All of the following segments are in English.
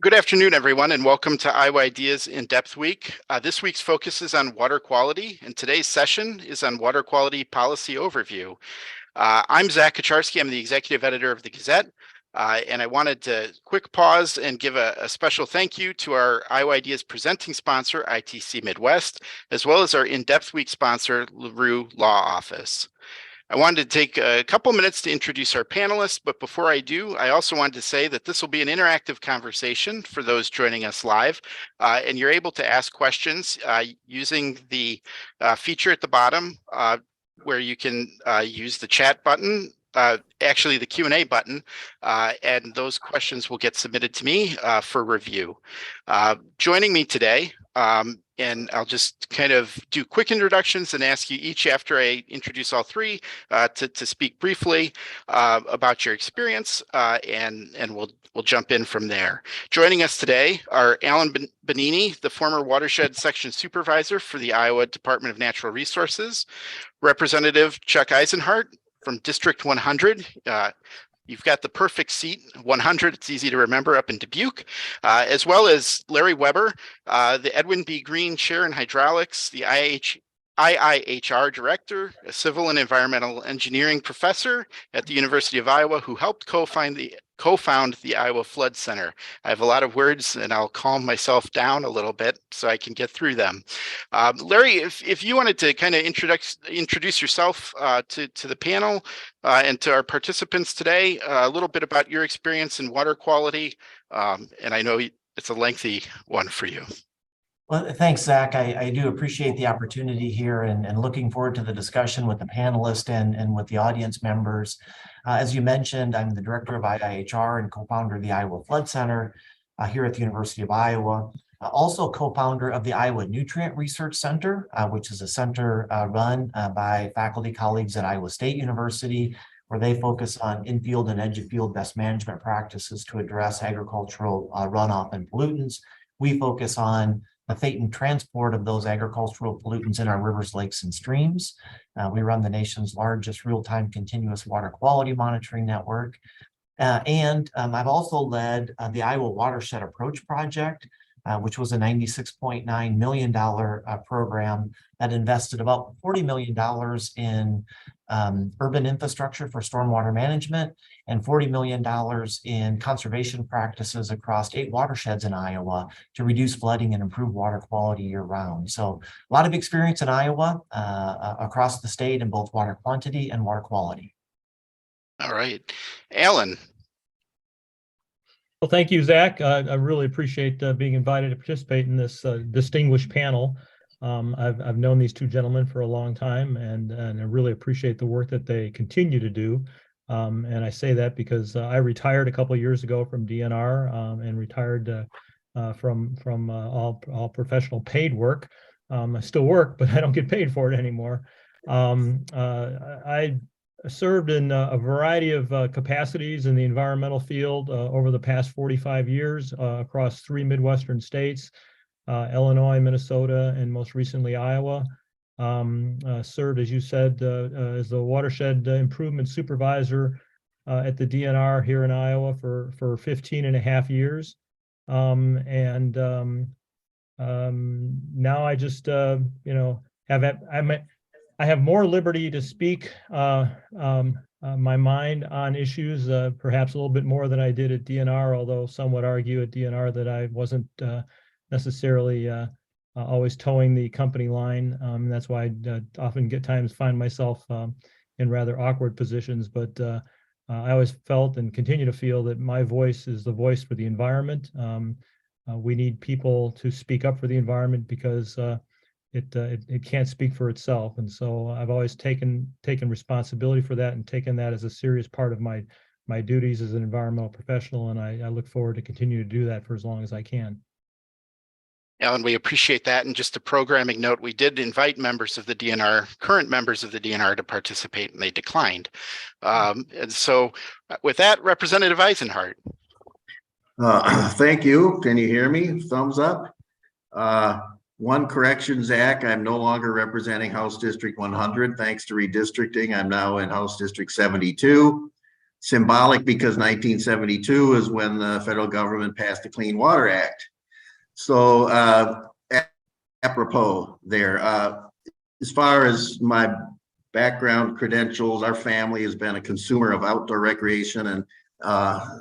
Good afternoon, everyone, and welcome to Iowa Ideas In-Depth Week. This week's focus is on water quality, and today's session is on water quality policy overview. I'm Zach Kaczarski. I'm the executive editor of the Gazette, and I wanted to quick pause and give a special thank you to our Iowa Ideas presenting sponsor, ITC Midwest, as well as our In-Depth Week sponsor, LaRue Law Office. I wanted to take a couple minutes to introduce our panelists, but before I do, I also wanted to say that this will be an interactive conversation for those joining us live, and you're able to ask questions using the feature at the bottom where you can use the chat button, actually the Q&A button, and those questions will get submitted to me for review. Joining me today, and I'll just kind of do quick introductions and ask you each after I introduce all three to speak briefly about your experience, and we'll jump in from there. Joining us today are Alan Bonini, the former watershed section supervisor for the Iowa Department of Natural Resources, Representative Chuck Eisenhart from District 100. You've got the perfect seat, 100. It's easy to remember up in Dubuque, as well as Larry Weber, the Edwin B. Green Chair in Hydraulics, the IIHR Director, a Civil and Environmental Engineering Professor at the University of Iowa, who helped co-found the Iowa Flood Center. I have a lot of words, and I'll calm myself down a little bit so I can get through them. Larry, if you wanted to kind of introduce yourself to the panel and to our participants today, a little bit about your experience in water quality, and I know it's a lengthy one for you. Well, thanks, Zach. I do appreciate the opportunity here and looking forward to the discussion with the panelists and with the audience members. As you mentioned, I'm the director of IIHR and co-founder of the Iowa Flood Center here at the University of Iowa. Also co-founder of the Iowa Nutrient Research Center, which is a center run by faculty colleagues at Iowa State University, where they focus on in-field and edge-of-field best management practices to address agricultural runoff and pollutants. We focus on the fate and transport of those agricultural pollutants in our rivers, lakes, and streams. We run the nation's largest real-time continuous water quality monitoring network. And I've also led the Iowa Watershed Approach Project, which was a $96.9 million program that invested about $40 million in urban infrastructure for stormwater management and $40 million in conservation practices across 8 watersheds in Iowa to reduce flooding and improve water quality year-round. So a lot of experience in Iowa across the state in both water quantity and water quality. All right. Alan. Well, thank you, Zach. I really appreciate being invited to participate in this distinguished panel. I've known these two gentlemen for a long time, and I really appreciate the work that they continue to do. And I say that because I retired a couple of years ago from DNR and retired from all professional paid work. I still work, but I don't get paid for it anymore. I served in a variety of capacities in the environmental field over the past 45 years across 3 Midwestern states, Illinois, Minnesota, and most recently Iowa. Served, as you said, as the watershed improvement supervisor at the DNR here in Iowa for 15 and a half years. Now I just, I have more liberty to speak my mind on issues, perhaps a little bit more than I did at DNR, although some would argue at DNR that I wasn't necessarily always towing the company line. That's why I often find myself in rather awkward positions. But I always felt and continue to feel that my voice is the voice for the environment. We need people to speak up for the environment because it can't speak for itself. And so I've always taken responsibility for that and taken that as a serious part of my duties as an environmental professional. And I look forward to continue to do that for as long as I can. Alan, we appreciate that. And just a programming note, we did invite members of the DNR, current members of the DNR, to participate, and they declined. And so with that, Representative Eisenhart. Thank you. Can you hear me? Thumbs up. One correction, Zach, I'm no longer representing House District 100. Thanks to redistricting, I'm now in House District 72. symbolic because 1972 is when the federal government passed the Clean Water Act. So apropos there. As far as my background credentials, our family has been a consumer of outdoor recreation and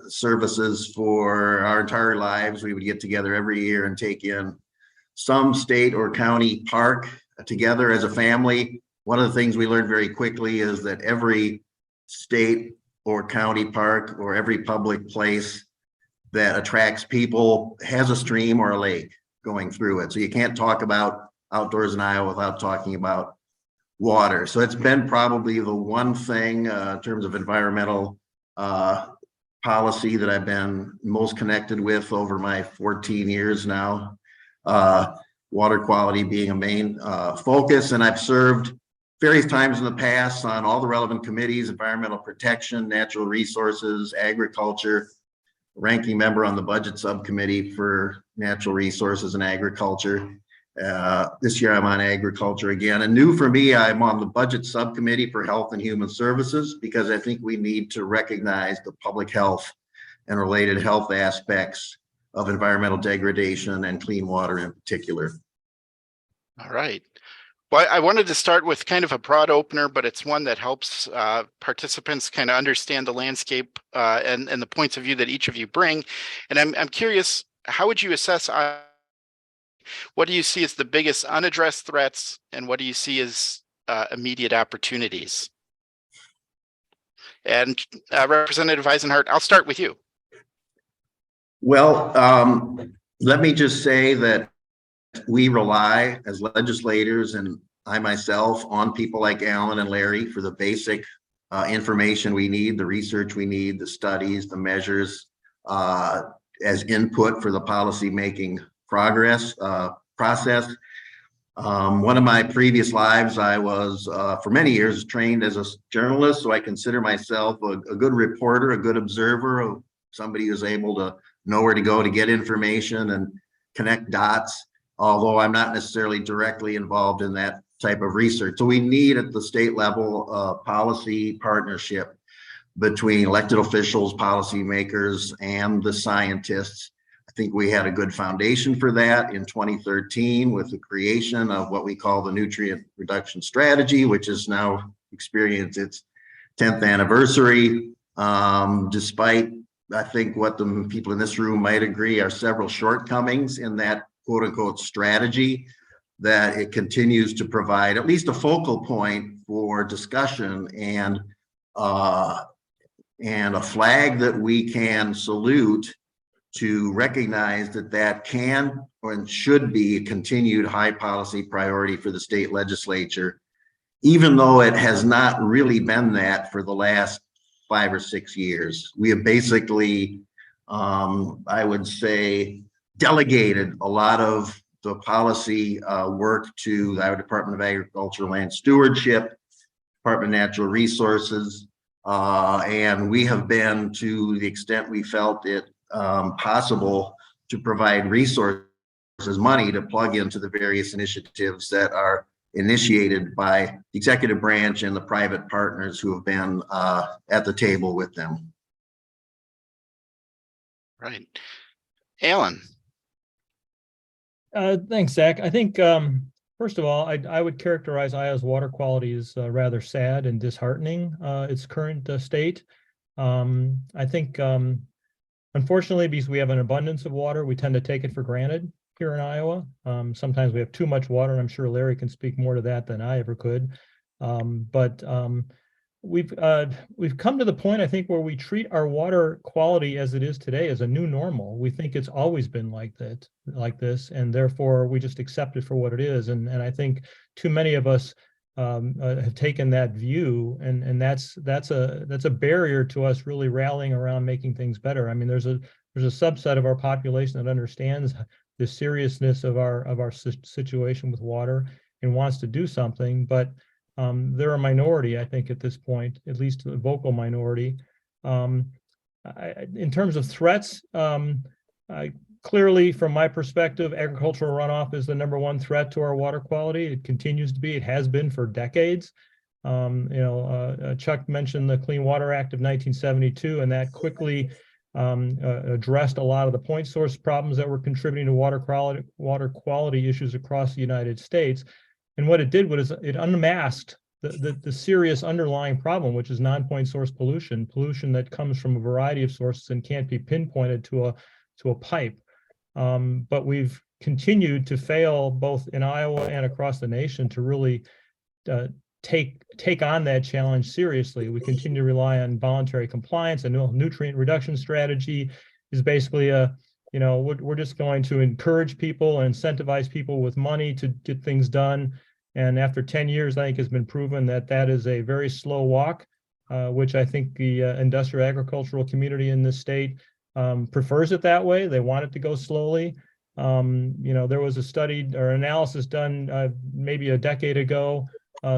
services for our entire lives. We would get together every year and take in some state or county park together as a family. One of the things we learned very quickly is that every state or county park or every public place that attracts people has a stream or a lake going through it. So you can't talk about outdoors in Iowa without talking about water. So it's been probably the one thing in terms of environmental policy that I've been most connected with over my 14 years now. Water quality being a main focus, and I've served various times in the past on all the relevant committees: environmental protection, natural resources, agriculture, ranking member on the budget subcommittee for natural resources and agriculture. This year I'm on agriculture again, and new for me, I'm on the budget subcommittee for health and human services, because I think we need to recognize the public health and related health aspects of environmental degradation and clean water in particular. All right. Well, I wanted to start with kind of a broad opener, but it's one that helps participants kind of understand the landscape and the points of view that each of you bring. And I'm curious, how would you assess what do you see as the biggest unaddressed threats, and what do you see as immediate opportunities? And Representative Eisenhart, I'll start with you. Well, let me just say that we rely as legislators, and I myself, on people like Alan and Larry for the basic information we need, the research we need, the studies, the measures as input for the policy making process. One of my previous lives, I was for many years trained as a journalist, so I consider myself a good reporter, a good observer, somebody who's able to know where to go to get information and connect dots, although I'm not necessarily directly involved in that type of research. So we need at the state level policy partnership between elected officials, policymakers, and the scientists. I think we had a good foundation for that in 2013 with the creation of what we call the nutrient reduction strategy, which has now experienced its 10th anniversary. Despite, I think, what the people in this room might agree are several shortcomings in that quote unquote strategy, that it continues to provide at least a focal point for discussion and a flag that we can salute to recognize that that can and should be a continued high policy priority for the state legislature, even though it has not really been that for the last 5 or 6 years. We have basically, I would say, delegated a lot of the policy work to the Iowa Department of Agriculture, Land Stewardship, Department of Natural Resources, and we have been, to the extent we felt it possible, to provide resources, money to plug into the various initiatives that are initiated by the executive branch and the private partners who have been at the table with them. Right. Alan. Thanks, Zach. I think, first of all, I would characterize Iowa's water quality as rather sad and disheartening, its current state. I think, unfortunately, because we have an abundance of water, we tend to take it for granted here in Iowa. Sometimes we have too much water, and I'm sure Larry can speak more to that than I ever could. But we've come to the point, I think, where we treat our water quality as it is today as a new normal. We think it's always been like this, and therefore we just accept it for what it is. And I think too many of us have taken that view, and that's a barrier to us really rallying around making things better. I mean, there's a subset of our population that understands the seriousness of our situation with water and wants to do something, but they're a minority, I think, at this point, at least a vocal minority. In terms of threats, clearly, from my perspective, agricultural runoff is the #1 threat to our water quality. It continues to be. It has been for decades. Chuck mentioned the Clean Water Act of 1972, and that quickly addressed a lot of the point source problems that were contributing to water quality issues across the United States. And what it did was it unmasked the serious underlying problem, which is non-point source pollution that comes from a variety of sources and can't be pinpointed to a pipe. But we've continued to fail both in Iowa and across the nation to really take on that challenge seriously. We continue to rely on voluntary compliance, and nutrient reduction strategy is basically we're just going to encourage people and incentivize people with money to get things done. And after 10 years, I think it's been proven that that is a very slow walk, which I think the industrial agricultural community in this state prefers it that way. They want it to go slowly. There was a study or analysis done maybe a decade ago,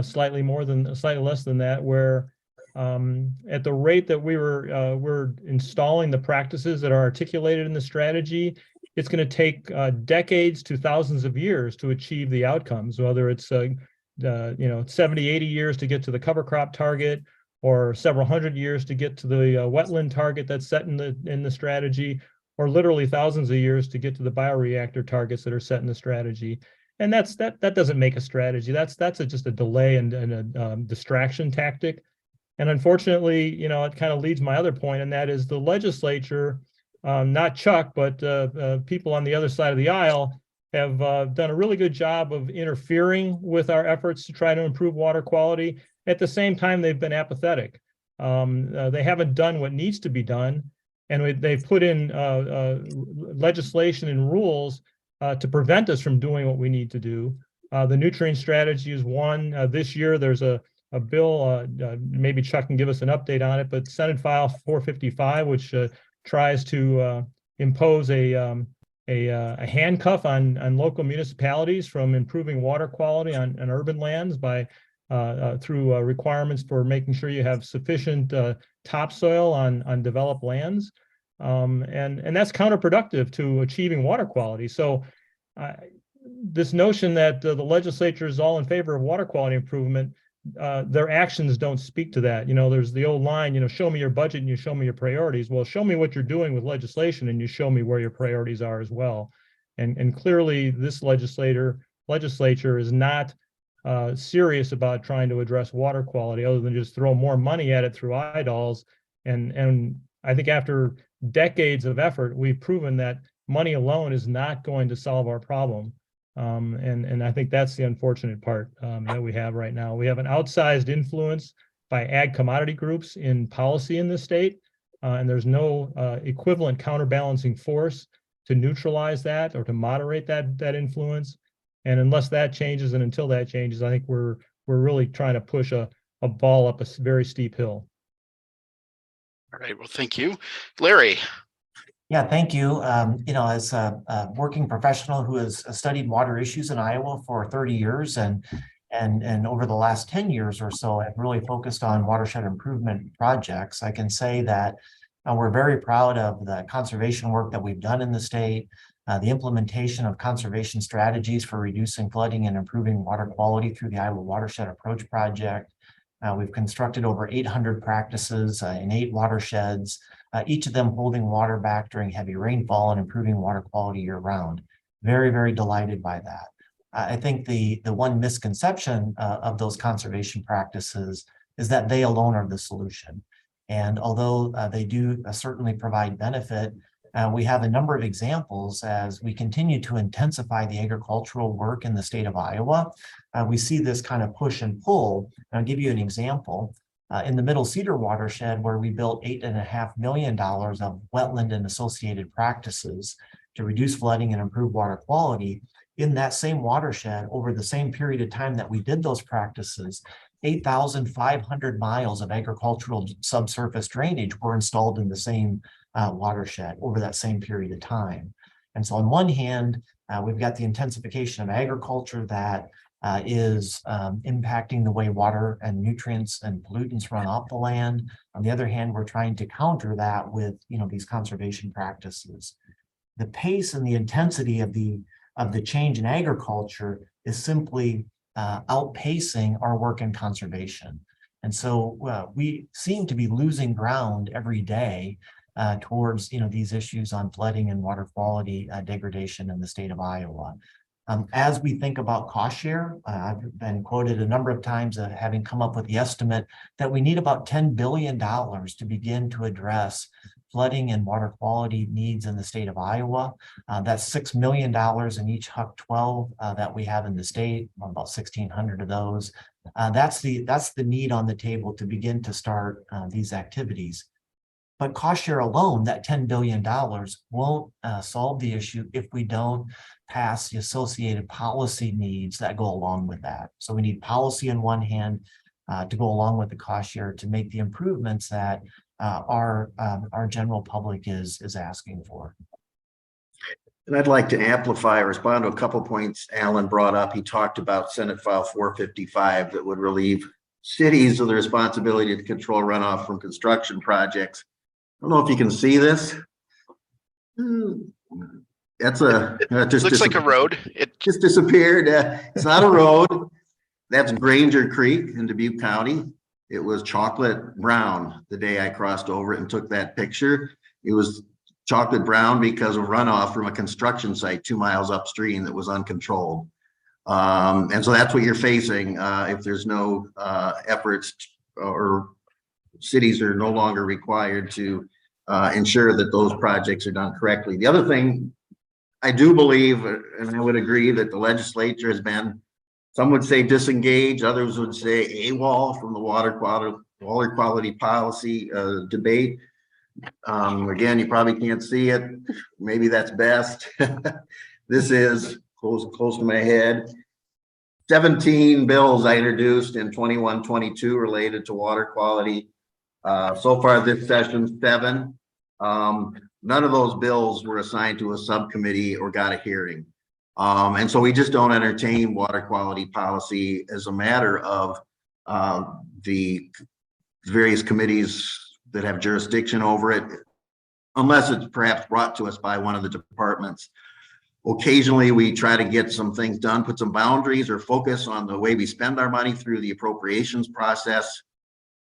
slightly less than that, where at the rate that we're installing the practices that are articulated in the strategy, it's going to take decades to thousands of years to achieve the outcomes, whether it's 70, 80 years to get to the cover crop target, or several hundred years to get to the wetland target that's set in the strategy, or literally thousands of years to get to the bioreactor targets that are set in the strategy. And that doesn't make a strategy. That's just a delay and a distraction tactic. And unfortunately, it kind of leads my other point, and that is the legislature, not Chuck, but people on the other side of the aisle have done a really good job of interfering with our efforts to try to improve water quality. At the same time, they've been apathetic. They haven't done what needs to be done, and they've put in legislation and rules to prevent us from doing what we need to do. The nutrient strategy is one. This year, there's a bill, maybe Chuck can give us an update on it, but Senate File 455, which tries to impose a handcuff on local municipalities from improving water quality on urban lands by through requirements for making sure you have sufficient topsoil on developed lands. And that's counterproductive to achieving water quality. So this notion that the legislature is all in favor of water quality improvement, their actions don't speak to that. There's the old line, show me your budget and you show me your priorities. Well, show me what you're doing with legislation and you show me where your priorities are as well. And clearly this legislature is not serious about trying to address water quality other than just throw more money at it through eyeballs. And I think after decades of effort, we've proven that money alone is not going to solve our problem. And I think that's the unfortunate part that we have right now. We have an outsized influence by ag commodity groups in policy in this state, and there's no equivalent counterbalancing force to neutralize that or to moderate that influence. And unless that changes, and until that changes, I think we're really trying to push a ball up a very steep hill. All right. Well, thank you, Larry. Yeah, thank you. As a working professional who has studied water issues in Iowa for 30 years and over the last 10 years or so, I've really focused on watershed improvement projects. I can say that we're very proud of the conservation work that we've done in the state, the implementation of conservation strategies for reducing flooding and improving water quality through the Iowa Watershed Approach Project. We've constructed over 800 practices in 8 watersheds, each of them holding water back during heavy rainfall and improving water quality year round. Very, very delighted by that. I think the one misconception of those conservation practices is that they alone are the solution. And although they do certainly provide benefit, we have a number of examples as we continue to intensify the agricultural work in the state of Iowa. We see this kind of push and pull. I'll give you an example. In the Middle Cedar watershed, where we built $8.5 million of wetland and associated practices to reduce flooding and improve water quality, in that same watershed, over the same period of time that we did those practices, 8,500 miles of agricultural subsurface drainage were installed in the same watershed over that same period of time. And so on one hand, we've got the intensification of agriculture that is impacting the way water and nutrients and pollutants run off the land. On the other hand, we're trying to counter that with these conservation practices. The pace and the intensity of the change in agriculture is simply outpacing our work in conservation. And so we seem to be losing ground every day towards these issues on flooding and water quality degradation in the state of Iowa. As we think about cost share, I've been quoted a number of times having come up with the estimate that we need about $10 billion to begin to address flooding and water quality needs in the state of Iowa. That's $6 million in each HUC 12 that we have in the state, about 1,600 of those. That's the need on the table to begin to start these activities. But cost share alone, that $10 billion won't solve the issue if we don't pass the associated policy needs that go along with that. So we need policy on one hand to go along with the cost share to make the improvements that our general public is asking for. And I'd like to amplify or respond to a couple points Alan brought up. He talked about Senate File 455 that would relieve cities of the responsibility to control runoff from construction projects. I don't know if you can see this. That's just looks like a road. It just disappeared. It's not a road. That's Granger Creek in Dubuque County. It was chocolate brown the day I crossed over it and took that picture. It was chocolate brown because of runoff from a construction site 2 miles upstream that was uncontrolled. And so that's what you're facing if there's no efforts or cities are no longer required to ensure that those projects are done correctly. The other thing I do believe, and I would agree, that the legislature has been, some would say disengaged, others would say AWOL from the water quality policy debate. Again, you probably can't see it. Maybe that's best. This is close to my head. 17 bills I introduced in 21-22 related to water quality. So far this session, 7. None of those bills were assigned to a subcommittee or got a hearing. And so we just don't entertain water quality policy as a matter of the various committees that have jurisdiction over it, unless it's perhaps brought to us by one of the departments. Occasionally, we try to get some things done, put some boundaries or focus on the way we spend our money through the appropriations process,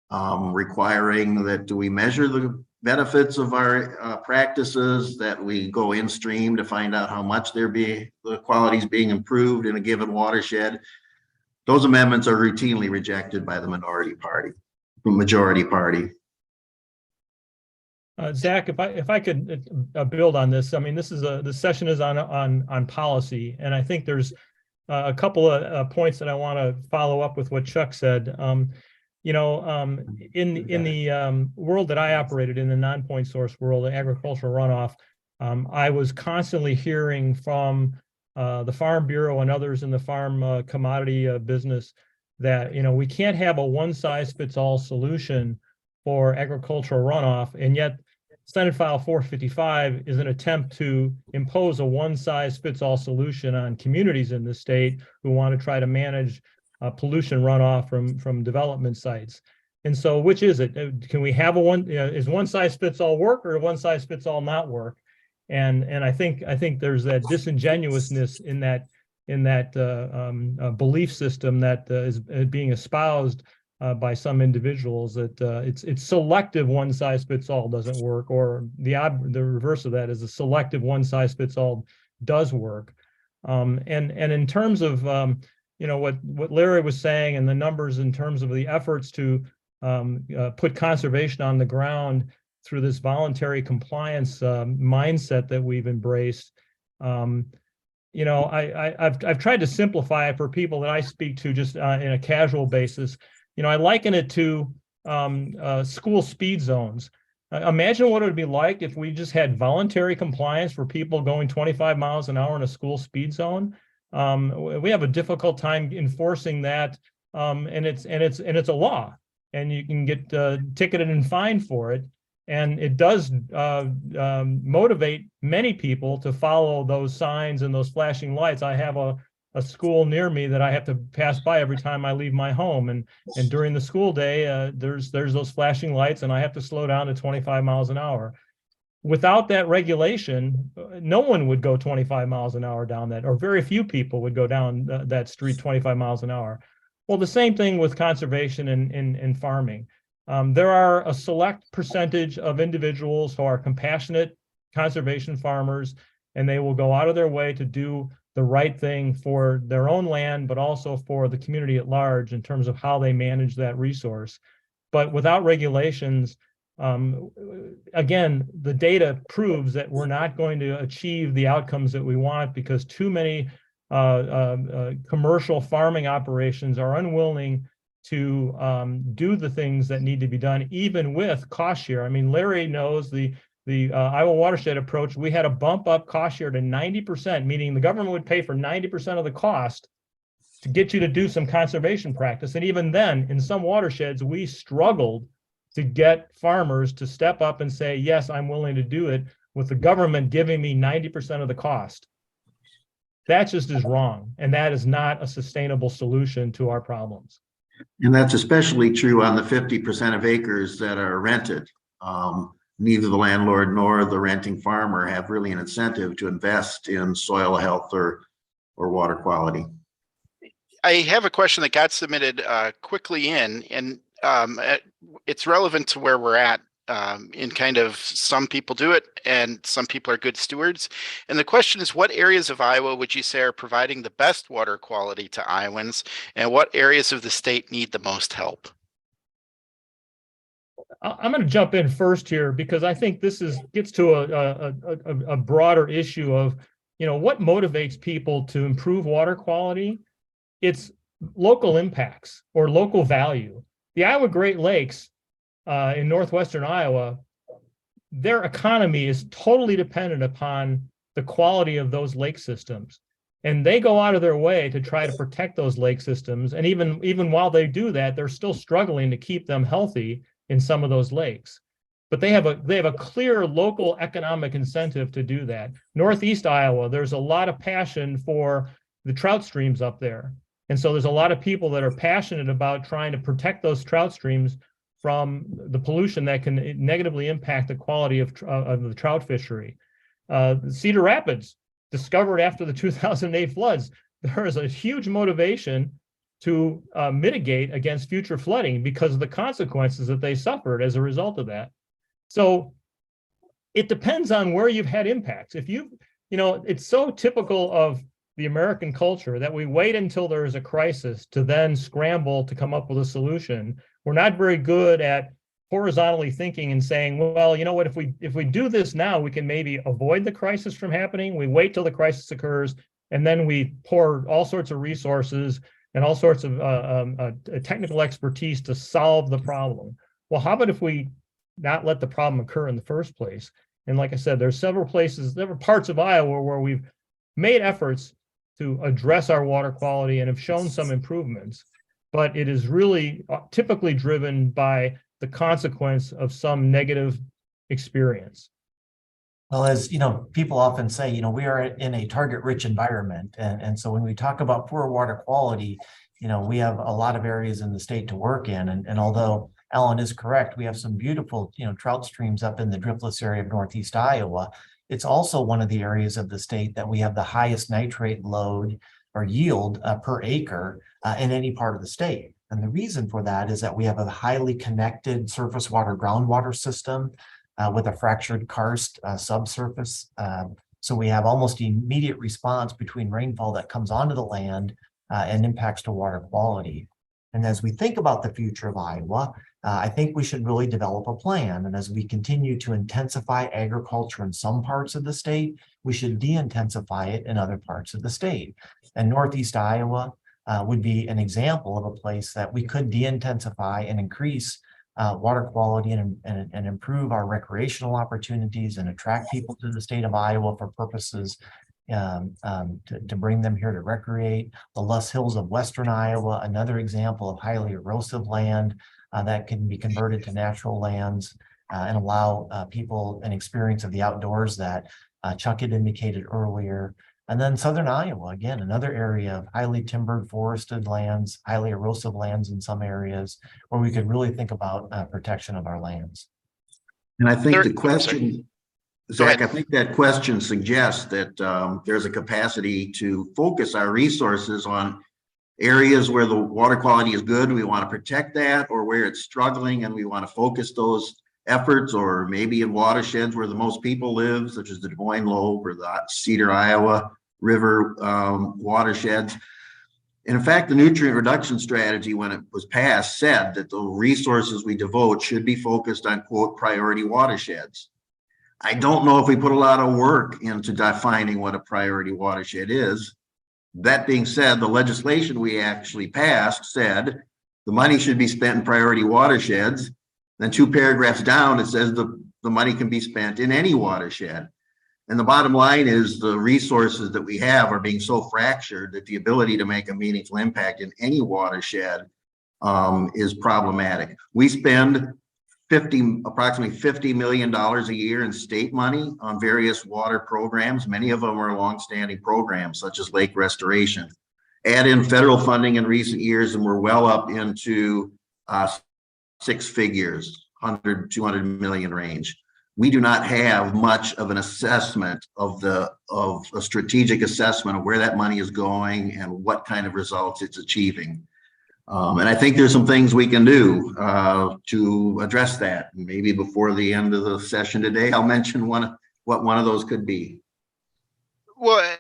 requiring that we measure the benefits of our practices, that we go in stream to find out how much the quality is being improved in a given watershed. Those amendments are routinely rejected by the majority party. Zach, if I could build on this, I mean, the session is on policy, and I think there's a couple of points that I want to follow up with what Chuck said. In the world that I operated in, the non-point source world, the agricultural runoff, I was constantly hearing from the Farm Bureau and others in the farm commodity business that we can't have a one-size-fits-all solution for agricultural runoff, and yet Senate File 455 is an attempt to impose a one-size-fits-all solution on communities in the state who want to try to manage pollution runoff from development sites. And so, which is it? Can we have is one-size-fits-all work or one-size-fits-all not work? And I think there's that disingenuousness in that belief system that is being espoused by some individuals, that it's selective one-size-fits-all doesn't work, or the reverse of that is a selective one-size-fits-all does work. And in terms of what Larry was saying and the numbers in terms of the efforts to put conservation on the ground through this voluntary compliance mindset that we've embraced. I've tried to simplify it for people that I speak to just in a casual basis. I liken it to school speed zones. Imagine what it would be like if we just had voluntary compliance for people going 25 miles an hour in a school speed zone. We have a difficult time enforcing that, and it's a law, and you can get ticketed and fined for it. And it does motivate many people to follow those signs and those flashing lights. I have a school near me that I have to pass by every time I leave my home, and during the school day, there's those flashing lights, and I have to slow down to 25 miles an hour. without that regulation, no one would go 25 miles an hour down that, or very few people would go down that street 25 miles an hour. Well, the same thing with conservation and farming. There are a select percentage of individuals who are compassionate conservation farmers, and they will go out of their way to do the right thing for their own land, but also for the community at large in terms of how they manage that resource. But without regulations, again, the data proves that we're not going to achieve the outcomes that we want because too many commercial farming operations are unwilling to do the things that need to be done, even with cost share. I mean, Larry knows the Iowa watershed approach. We had to bump up cost share to 90%, meaning the government would pay for 90% of the cost to get you to do some conservation practice. And even then, in some watersheds, we struggled to get farmers to step up and say, yes, I'm willing to do it, with the government giving me 90% of the cost. That just is wrong. And that is not a sustainable solution to our problems. And that's especially true on the 50% of acres that are rented. Neither the landlord nor the renting farmer have really an incentive to invest in soil health or water quality. I have a question that got submitted quickly in, and it's relevant to where we're at in kind of some people do it and some people are good stewards. And the question is, what areas of Iowa would you say are providing the best water quality to Iowans, and what areas of the state need the most help? I'm going to jump in first here because I think this gets to a broader issue of, what motivates people to improve water quality. It's local impacts or local value. The Iowa Great Lakes in northwestern Iowa, their economy is totally dependent upon the quality of those lake systems. And they go out of their way to try to protect those lake systems. And even while they do that, they're still struggling to keep them healthy in some of those lakes. But they have a clear local economic incentive to do that. Northeast Iowa, there's a lot of passion for the trout streams up there. And so there's a lot of people that are passionate about trying to protect those trout streams from the pollution that can negatively impact the quality of the trout fishery. Cedar Rapids, discovered after the 2008 floods, there is a huge motivation to mitigate against future flooding because of the consequences that they suffered as a result of that. So it depends on where you've had impacts. If it's so typical of the American culture that we wait until there is a crisis to then scramble to come up with a solution. We're not very good at horizontally thinking and saying, well, you know what, if we do this now, we can maybe avoid the crisis from happening. We wait till the crisis occurs, and then we pour all sorts of resources and all sorts of technical expertise to solve the problem. Well, how about if we not let the problem occur in the first place? And like I said, there's several parts of Iowa where we've made efforts to address our water quality and have shown some improvements, but it is really typically driven by the consequence of some negative experience. Well, as people often say, we are in a target-rich environment. And so when we talk about poor water quality, we have a lot of areas in the state to work in. And although Alan is correct, we have some beautiful, trout streams up in the driftless area of Northeast Iowa. It's also one of the areas of the state that we have the highest nitrate load or yield per acre in any part of the state. And the reason for that is that we have a highly connected surface water groundwater system with a fractured karst subsurface. So we have almost immediate response between rainfall that comes onto the land and impacts to water quality. And as we think about the future of Iowa, I think we should really develop a plan. And as we continue to intensify agriculture in some parts of the state, we should de-intensify it in other parts of the state. And Northeast Iowa would be an example of a place that we could de-intensify and increase water quality and improve our recreational opportunities and attract people to the state of Iowa for purposes to bring them here to recreate. The Luss Hills of Western Iowa, another example of highly erosive land that can be converted to natural lands and allow people an experience of the outdoors that Chuck had indicated earlier. And then Southern Iowa, again, another area of highly timbered forested lands, highly erosive lands in some areas where we could really think about protection of our lands. And I think the question, Zach, I think that question suggests that there's a capacity to focus our resources on areas where the water quality is good, we want to protect that, or where it's struggling and we want to focus those efforts, or maybe in watersheds where the most people live, such as the Des Moines Lobe or the Cedar, Iowa River watersheds. And in fact, the nutrient reduction strategy, when it was passed, said that the resources we devote should be focused on, quote, priority watersheds. I don't know if we put a lot of work into defining what a priority watershed is. That being said, the legislation we actually passed said the money should be spent in priority watersheds. Then 2 paragraphs down, it says the money can be spent in any watershed. And the bottom line is the resources that we have are being so fractured that the ability to make a meaningful impact in any watershed is problematic. We spend approximately $50 million a year in state money on various water programs. Many of them are longstanding programs, such as lake restoration. Add in federal funding in recent years, and we're well up into 6 figures, 100, 200 million range. We do not have much of an assessment of a strategic assessment of where that money is going and what kind of results it's achieving. And I think there's some things we can do to address that. And maybe before the end of the session today, I'll mention what one of those could be. Well,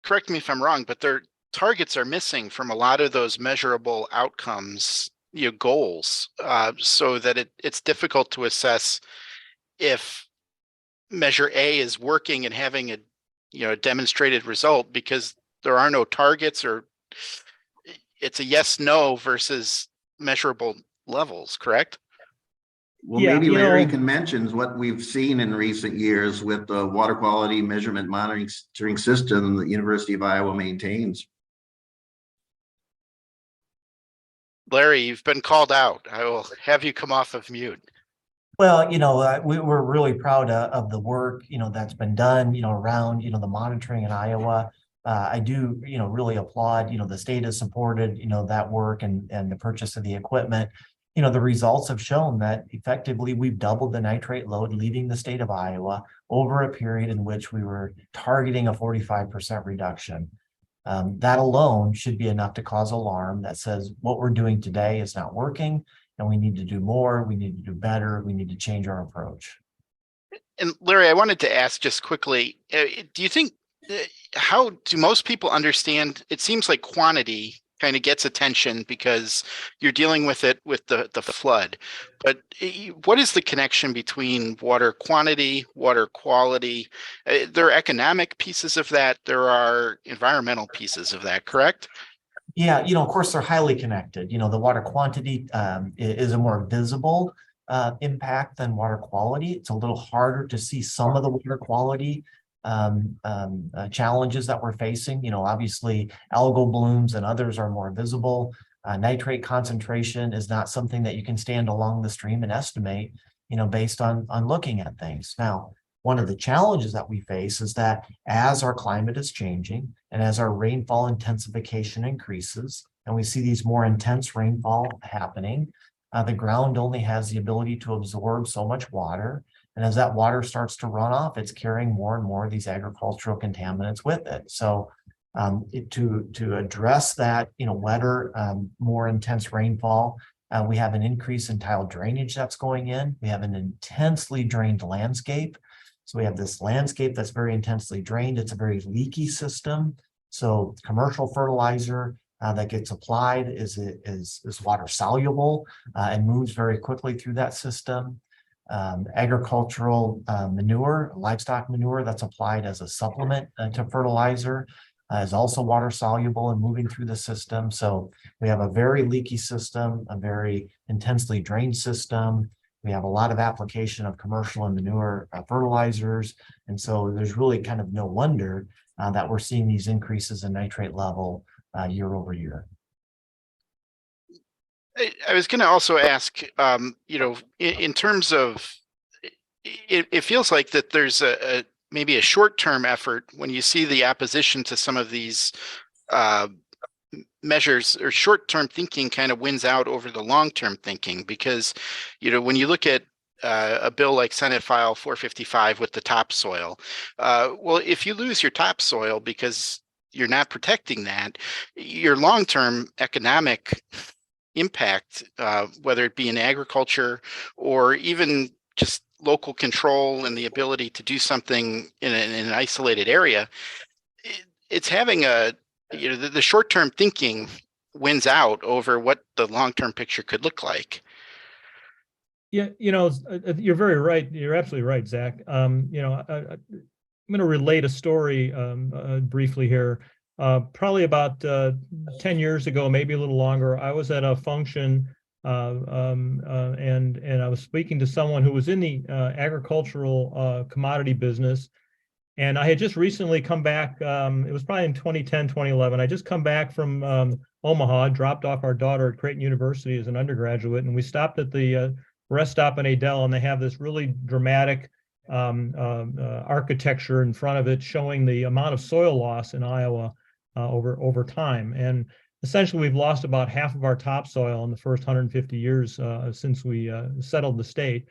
correct me if I'm wrong, but their targets are missing from a lot of those measurable outcomes, goals, so that it's difficult to assess if measure A is working and having a demonstrated result, because there are no targets, or it's a yes, no versus measurable levels, correct? Well, Yeah, maybe Larry can mention what we've seen in recent years with the water quality measurement monitoring system the University of Iowa maintains. Larry, you've been called out. I will have you come off of mute. Well, we're really proud of the work, that's been done, around, the monitoring in Iowa. I do, really applaud, the state has supported, that work and the purchase of the equipment. The results have shown that effectively we've doubled the nitrate load leaving the state of Iowa over a period in which we were targeting a 45% reduction. That alone should be enough to cause alarm that says what we're doing today is not working, and we need to do more, we need to do better, we need to change our approach. And Larry, I wanted to ask just quickly, do you think, how do most people understand, it seems like quantity kind of gets attention because you're dealing with it with the flood, but what is the connection between water quantity, water quality? There are economic pieces of that, there are environmental pieces of that, correct? Yeah, of course, they're highly connected. The water quantity is a more visible impact than water quality. It's a little harder to see some of the water quality challenges that we're facing. Obviously, algal blooms and others are more visible. Nitrate concentration is not something that you can stand along the stream and estimate, based on looking at things. Now, one of the challenges that we face is that as our climate is changing and as our rainfall intensification increases, and we see these more intense rainfall happening, the ground only has the ability to absorb so much water. And as that water starts to run off, it's carrying more and more of these agricultural contaminants with it. So to address that, wetter, more intense rainfall, we have an increase in tile drainage that's going in. We have an intensely drained landscape. So we have this landscape that's very intensely drained. It's a very leaky system. So commercial fertilizer that gets applied is water soluble and moves very quickly through that system. Agricultural manure, livestock manure that's applied as a supplement to fertilizer is also water soluble and moving through the system. So we have a very leaky system, a very intensely drained system. We have a lot of application of commercial and manure fertilizers. And so there's really kind of no wonder that we're seeing these increases in nitrate level year over year. I was going to also ask, in terms of, it feels like that there's maybe a short-term effort when you see the opposition to some of these measures, or short-term thinking kind of wins out over the long-term thinking, because when you look at a bill like Senate File 455 with the topsoil. Well, if you lose your topsoil because you're not protecting that, your long-term economic impact, whether it be in agriculture or even just local control and the ability to do something in an isolated area, it's having the short-term thinking wins out over what the long-term picture could look like. Yeah, you're very right. You're absolutely right, Zach. I'm going to relate a story briefly here. Probably about 10 years ago, maybe a little longer, I was at a function and I was speaking to someone who was in the agricultural commodity business. And I had just recently come back. It was probably in 2010, 2011. I just come back from Omaha, dropped off our daughter at Creighton University as an undergraduate, and we stopped at the rest stop in Adel, and they have this really dramatic architecture in front of it showing the amount of soil loss in Iowa over time. And essentially, we've lost about half of our topsoil in the first 150 years since we settled the state.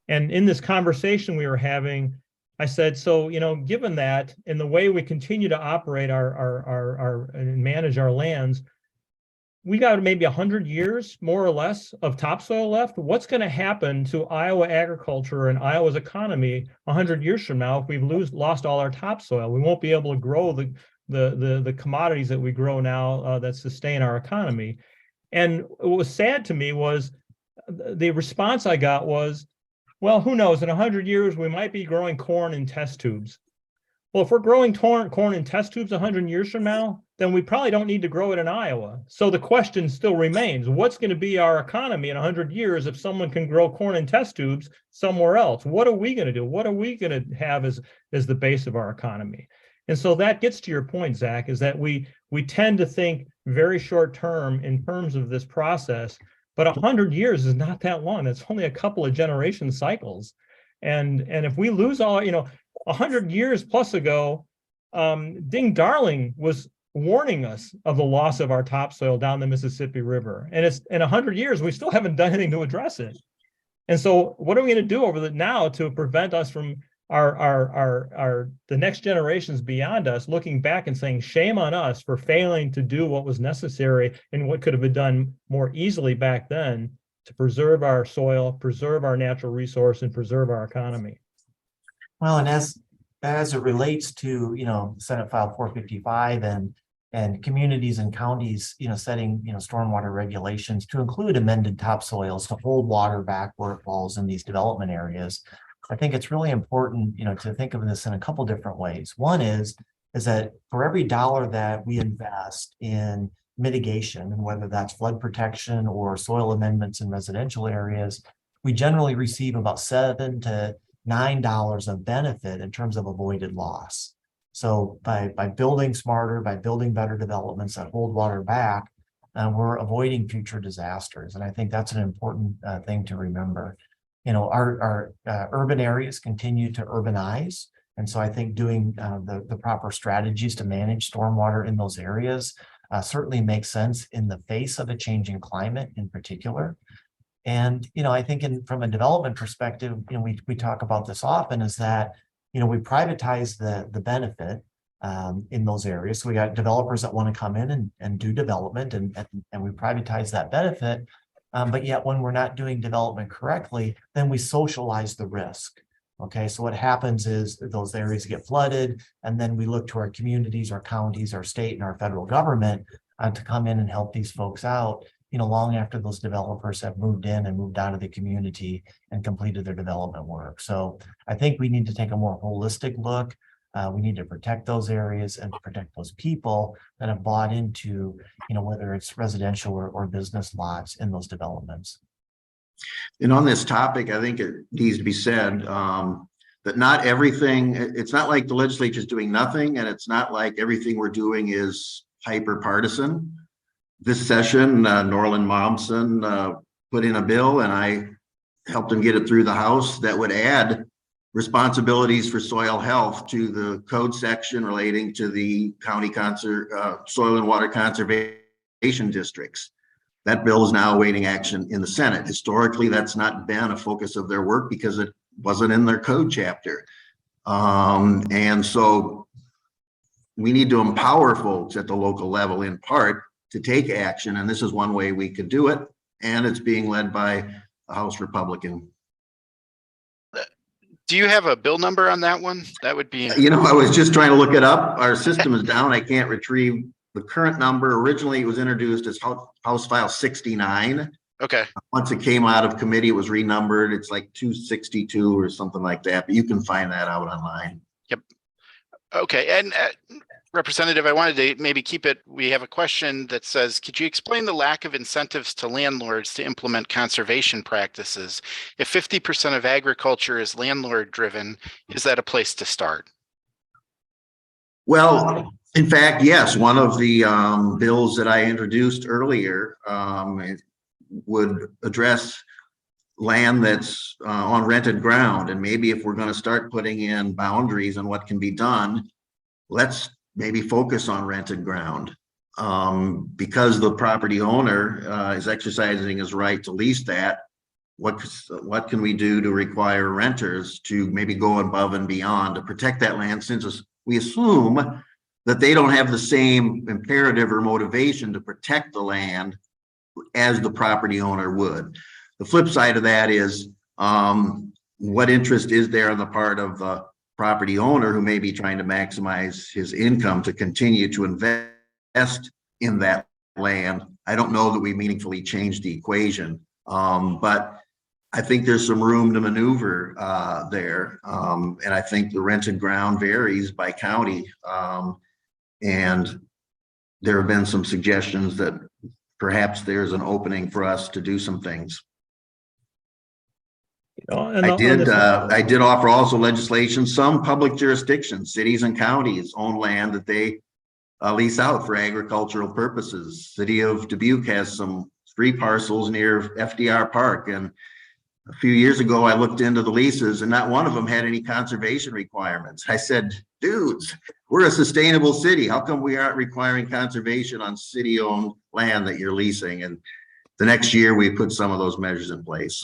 And in this conversation we were having, I said, so, given that in the way we continue to operate our and manage our lands, we got maybe 100 years, more or less, of topsoil left. What's going to happen to Iowa agriculture and Iowa's economy 100 years from now if we've lost all our topsoil? We won't be able to grow the commodities that we grow now that sustain our economy. And what was sad to me was the response I got was, well, who knows? In 100 years, we might be growing corn in test tubes. Well, if we're growing corn in test tubes 100 years from now, then we probably don't need to grow it in Iowa. So the question still remains, what's going to be our economy in 100 years if someone can grow corn in test tubes somewhere else? What are we going to do? What are we going to have as the base of our economy? And so that gets to your point, Zach, is that we tend to think very short term in terms of this process, but 100 years is not that long. That's only a couple of generation cycles. And if we lose all, 100 years plus ago, Ding Darling was warning us of the loss of our topsoil down the Mississippi River. And it's in 100 years, we still haven't done anything to address it. And so what are we going to do over now to prevent us from the next generations beyond us looking back and saying, shame on us for failing to do what was necessary and what could have been done more easily back then to preserve our soil, preserve our natural resource, and preserve our economy. Well, and as it relates to, Senate File 455 and communities and counties, setting, stormwater regulations to include amended topsoils to hold water back where it falls in these development areas, I think it's really important, to think of this in a couple different ways. One is that for every dollar that we invest in mitigation, and whether that's flood protection or soil amendments in residential areas, we generally receive about $7 to $9 of benefit in terms of avoided loss. So by building smarter, by building better developments that hold water back, we're avoiding future disasters. And I think that's an important thing to remember. Our urban areas continue to urbanize. And so I think doing the proper strategies to manage stormwater in those areas certainly makes sense in the face of a changing climate in particular. And, I think from a development perspective, we talk about this often, is that, we privatize the benefit in those areas. So we got developers that want to come in and do development and we privatize that benefit. But yet when we're not doing development correctly, then we socialize the risk. Okay, so what happens is those areas get flooded, and then we look to our communities, our counties, our state, and our federal government to come in and help these folks out, long after those developers have moved in and moved out of the community and completed their development work. So I think we need to take a more holistic look. We need to protect those areas and protect those people that have bought into, whether it's residential or business lots in those developments. And on this topic, I think it needs to be said that not everything, it's not like the legislature is doing nothing, and it's not like everything we're doing is hyper partisan. This session, Norland Momsen put in a bill, and I helped him get it through the House, that would add responsibilities for soil health to the code section relating to the county soil and water conservation districts. That bill is now awaiting action in the Senate. Historically, that's not been a focus of their work because it wasn't in their code chapter. And so we need to empower folks at the local level in part to take action. And this is one way we could do it. And it's being led by a House Republican. Do you have a bill number on that one? That would be. You know, I was just trying to look it up. Our system is down. I can't retrieve the current number. Originally, it was introduced as House File 69. Okay. Once it came out of committee, it was renumbered. It's like 262 or something like that, but you can find that out online. Yep. Okay. And Representative, I wanted to maybe keep it. We have a question that says, could you explain the lack of incentives to landlords to implement conservation practices? If 50% of agriculture is landlord driven, is that a place to start? Well, in fact, yes, one of the bills that I introduced earlier would address land that's on rented ground. And maybe if we're going to start putting in boundaries on what can be done, let's maybe focus on rented ground, because the property owner is exercising his right to lease that. What can we do to require renters to maybe go above and beyond to protect that land, since we assume that they don't have the same imperative or motivation to protect the land as the property owner would. The flip side of that is what interest is there on the part of the property owner who may be trying to maximize his income to continue to invest in that land. I don't know that we meaningfully changed the equation, but I think there's some room to maneuver there. And I think the rented ground varies by county. And there have been some suggestions that perhaps there's an opening for us to do some things. I did offer also legislation. Some public jurisdictions, cities and counties, own land that they lease out for agricultural purposes. City of Dubuque has some 3 parcels near FDR Park, and a few years ago I looked into the leases and not one of them had any conservation requirements. I said, dudes, we're a sustainable city. How come we aren't requiring conservation on city-owned land that you're leasing? And the next year we put some of those measures in place.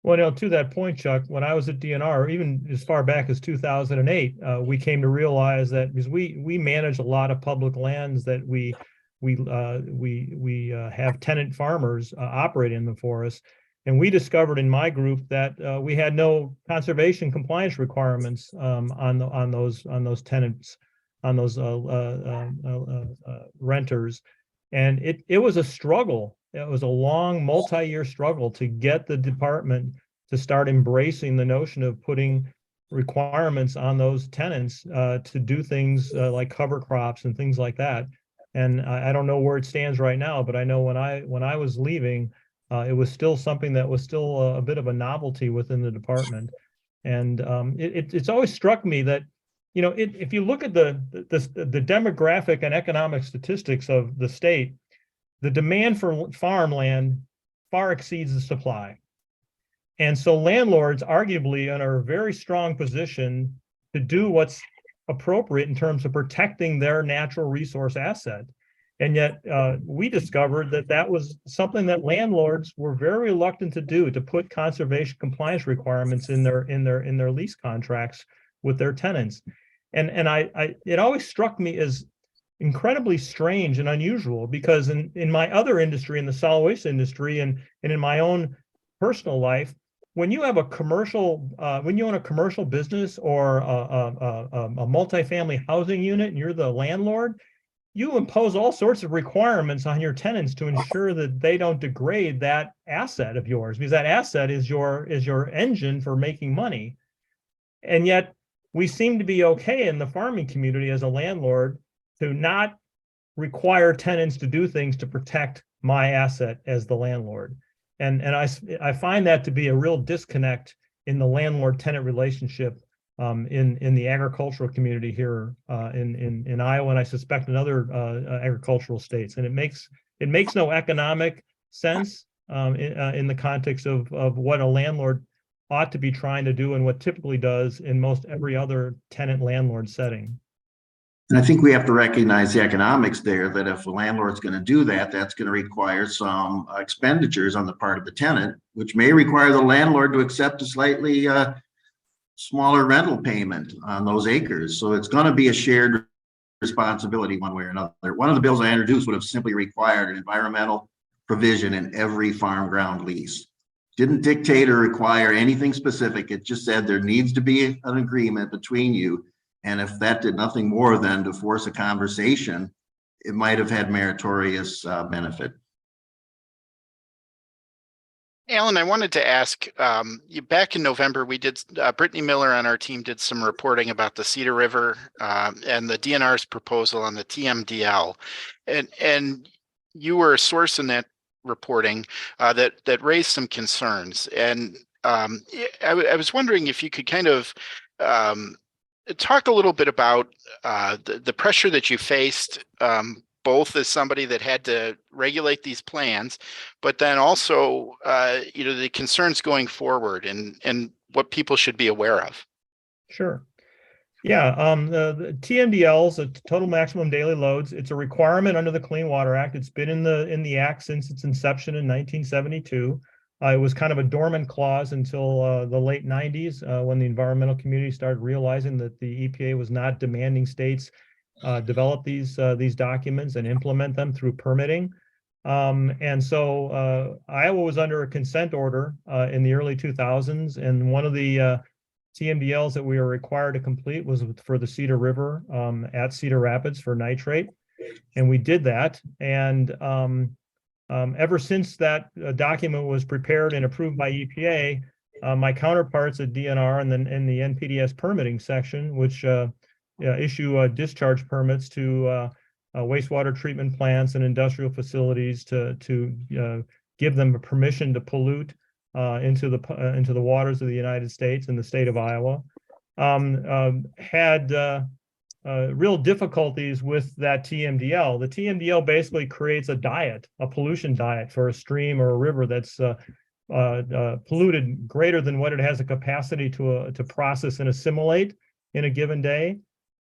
Well, you know, to that point, Chuck, when I was at DNR, even as far back as 2008, we came to realize that because we manage a lot of public lands that we have tenant farmers operating them for us, and we discovered in my group that we had no conservation compliance requirements on those tenants, on those renters, and it was a struggle. It was a long, multi-year struggle to get the department to start embracing the notion of putting requirements on those tenants to do things like cover crops and things like that. And I don't know where it stands right now, but I know when I was leaving, it was still something that was still a bit of a novelty within the department. And it's always struck me that, you know, if you look at the demographic and economic statistics of the state, the demand for farmland far exceeds the supply. And so landlords arguably are in a very strong position to do what's appropriate in terms of protecting their natural resource asset. And yet we discovered that was something that landlords were very reluctant to do, to put conservation compliance requirements in their lease contracts with their tenants. And it always struck me as incredibly strange and unusual, because in my other industry, in the solid waste industry, and in my own personal life, when you have when you own a commercial business or a multifamily housing unit and you're the landlord, you impose all sorts of requirements on your tenants to ensure that they don't degrade that asset of yours, because that asset is your engine for making money. And yet we seem to be okay in the farming community as a landlord to not require tenants to do things to protect my asset as the landlord. And I find that to be a real disconnect in the landlord-tenant relationship in the agricultural community here in Iowa, and I suspect in other agricultural states. And it makes no economic sense in the context of what a landlord ought to be trying to do and what typically does in most every other tenant-landlord setting. And I think we have to recognize the economics there, that if a landlord's going to do that, that's going to require some expenditures on the part of the tenant, which may require the landlord to accept a slightly smaller rental payment on those acres. So it's going to be a shared responsibility one way or another. One of the bills I introduced would have simply required an environmental provision in every farm ground lease. Didn't dictate or require anything specific. It just said there needs to be an agreement between you. And if that did nothing more than to force a conversation, it might have had meritorious benefit. Alan, I wanted to ask, back in November, we did, Brittany Miller on our team did some reporting about the Cedar River and the DNR's proposal on the TMDL. And you were a source in that reporting that raised some concerns. And I was wondering if you could kind of talk a little bit about the pressure that you faced, both as somebody that had to regulate these plans, but then also, the concerns going forward and what people should be aware of. Sure. Yeah, the TMDLs, the total maximum daily loads, it's a requirement under the Clean Water Act. It's been in the act since its inception in 1972. It was kind of a dormant clause until the late 90s when the environmental community started realizing that the EPA was not demanding states develop these documents and implement them through permitting. And so Iowa was under a consent order in the early 2000s, and one of the TMDLs that we were required to complete was for the Cedar River at Cedar Rapids for nitrate, and we did that. And ever since that document was prepared and approved by EPA, my counterparts at DNR and then in the NPDES permitting section, which issue discharge permits to wastewater treatment plants and industrial facilities to give them permission to pollute into the waters of the United States and the state of Iowa, had real difficulties with that TMDL. The TMDL basically creates a pollution diet for a stream or a river that's polluted greater than what it has a capacity to process and assimilate in a given day.